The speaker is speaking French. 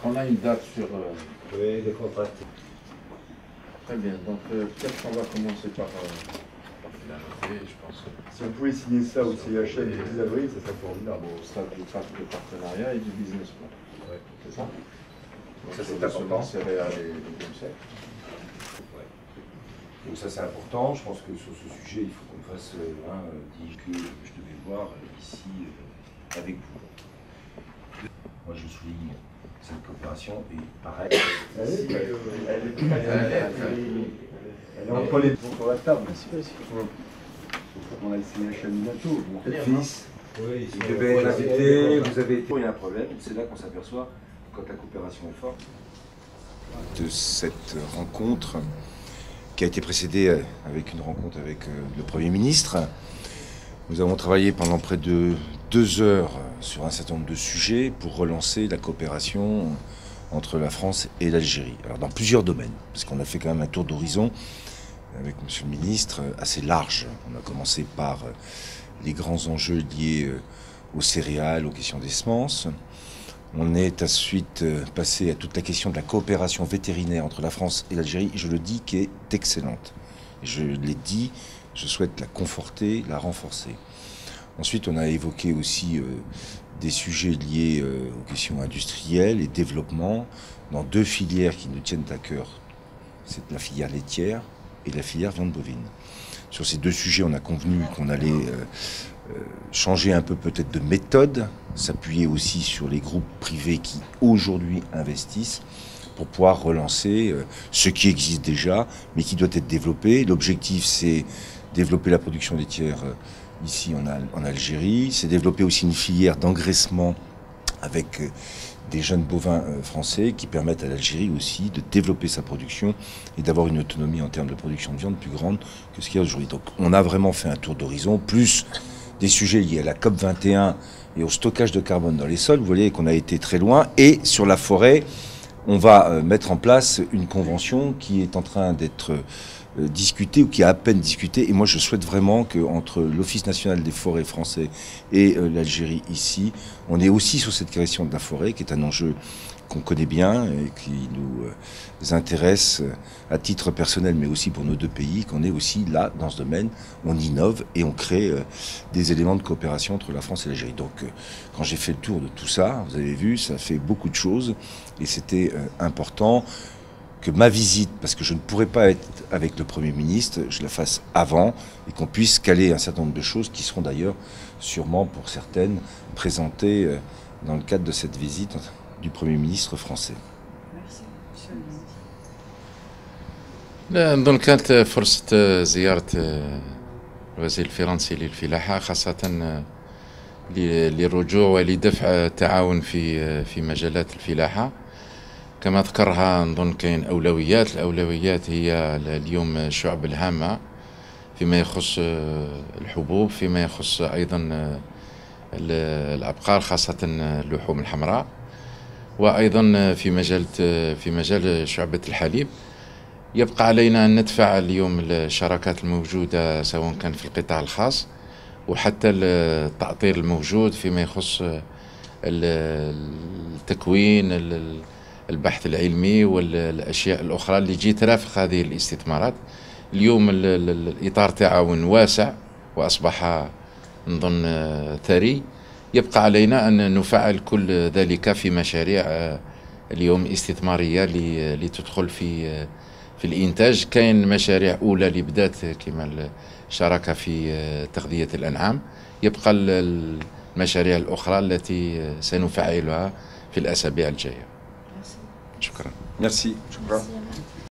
On a une date sur... Oui, les contrats. Très bien, donc peut-être qu'on va commencer par la noter, je pense. Si on pouvait signer ça au CHM le 10 avril, ça serait formidable. Au stade du pacte de partenariat et du business plan. Ouais. C'est ça? Ça c'est important. Céréales et légumes secs. Ouais. Donc ça c'est important. Je pense que sur ce sujet, il faut qu'on fasse dire que je devais voir ici avec vous. Moi je souligne cette coopération et pareil. Elle est entre les deux sur la table. On a essayé un bientôt. Mon fils, il devait être invité, vous avez été. Il y a un problème, c'est là qu'on s'aperçoit quand la coopération est forte. De cette rencontre qui a été précédée avec une rencontre avec le Premier ministre. Nous avons travaillé pendant près de 2 heures sur un certain nombre de sujets pour relancer la coopération entre la France et l'Algérie. Alors dans plusieurs domaines, parce qu'on a fait quand même un tour d'horizon avec Monsieur le ministre assez large. On a commencé par les grands enjeux liés aux céréales, aux questions des semences. On est ensuite passé à toute la question de la coopération vétérinaire entre la France et l'Algérie, je le dis, qui est excellente. Je l'ai dit, je souhaite la conforter, la renforcer. Ensuite, on a évoqué aussi des sujets liés aux questions industrielles et développement dans 2 filières qui nous tiennent à cœur. C'est la filière laitière et la filière viande bovine. Sur ces 2 sujets, on a convenu qu'on allait changer un peu peut-être de méthode, s'appuyer aussi sur les groupes privés qui aujourd'hui investissent pour pouvoir relancer ce qui existe déjà, mais qui doit être développé. L'objectif, c'est développer la production laitière ici en Algérie, c'est développer aussi une filière d'engraissement avec des jeunes bovins français qui permettent à l'Algérie aussi de développer sa production et d'avoir une autonomie en termes de production de viande plus grande que ce qu'il y a aujourd'hui. Donc on a vraiment fait un tour d'horizon, plus des sujets liés à la COP21 et au stockage de carbone dans les sols. Vous voyez qu'on a été très loin. Et sur la forêt, on va mettre en place une convention qui est en train d'être discutée ou qui a à peine discuté. Et moi, je souhaite vraiment qu'entre l'Office national des forêts français et l'Algérie ici, on est aussi sur cette question de la forêt, qui est un enjeu qu'on connaît bien et qui nous intéresse à titre personnel, mais aussi pour nos 2 pays, qu'on est aussi là, dans ce domaine, on innove et on crée des éléments de coopération entre la France et l'Algérie. Donc, quand j'ai fait le tour de tout ça, vous avez vu, ça fait beaucoup de choses et c'était important que ma visite, parce que je ne pourrais pas être avec le Premier ministre, je la fasse avant et qu'on puisse caler un certain nombre de choses qui seront d'ailleurs sûrement pour certaines présentées dans le cadre de cette visite du Premier ministre français. Merci, monsieur le ministre. نظن كانت فرصة زيارة الوزير الفرنسي للفلاحة خاصة للرجوع ولدفع التعاون في مجالات الفلاحة. كما ذكرها نظن كاين الأولويات هي اليوم الشعب الهامة فيما يخص الحبوب، فيما يخص أيضا الأبقار خاصة اللحوم الحمراء، وأيضا في مجال شعبة الحليب. يبقى علينا أن ندفع اليوم الشراكات الموجودة سواء كان في القطاع الخاص وحتى التأطير الموجود فيما يخص التكوين، البحث العلمي والأشياء الأخرى اللي تجي ترافق هذه الاستثمارات. اليوم الإطار تعاون واسع وأصبح نظن ثري. يبقى علينا أن نفعل كل ذلك في مشاريع اليوم استثمارية لتدخل في الإنتاج. كاين مشاريع أولى اللي بدات كما الشراكة في تغذية الأنعام. يبقى المشاريع الأخرى التي سنفعلها في الأسابيع الجاية. شكرا. Merci.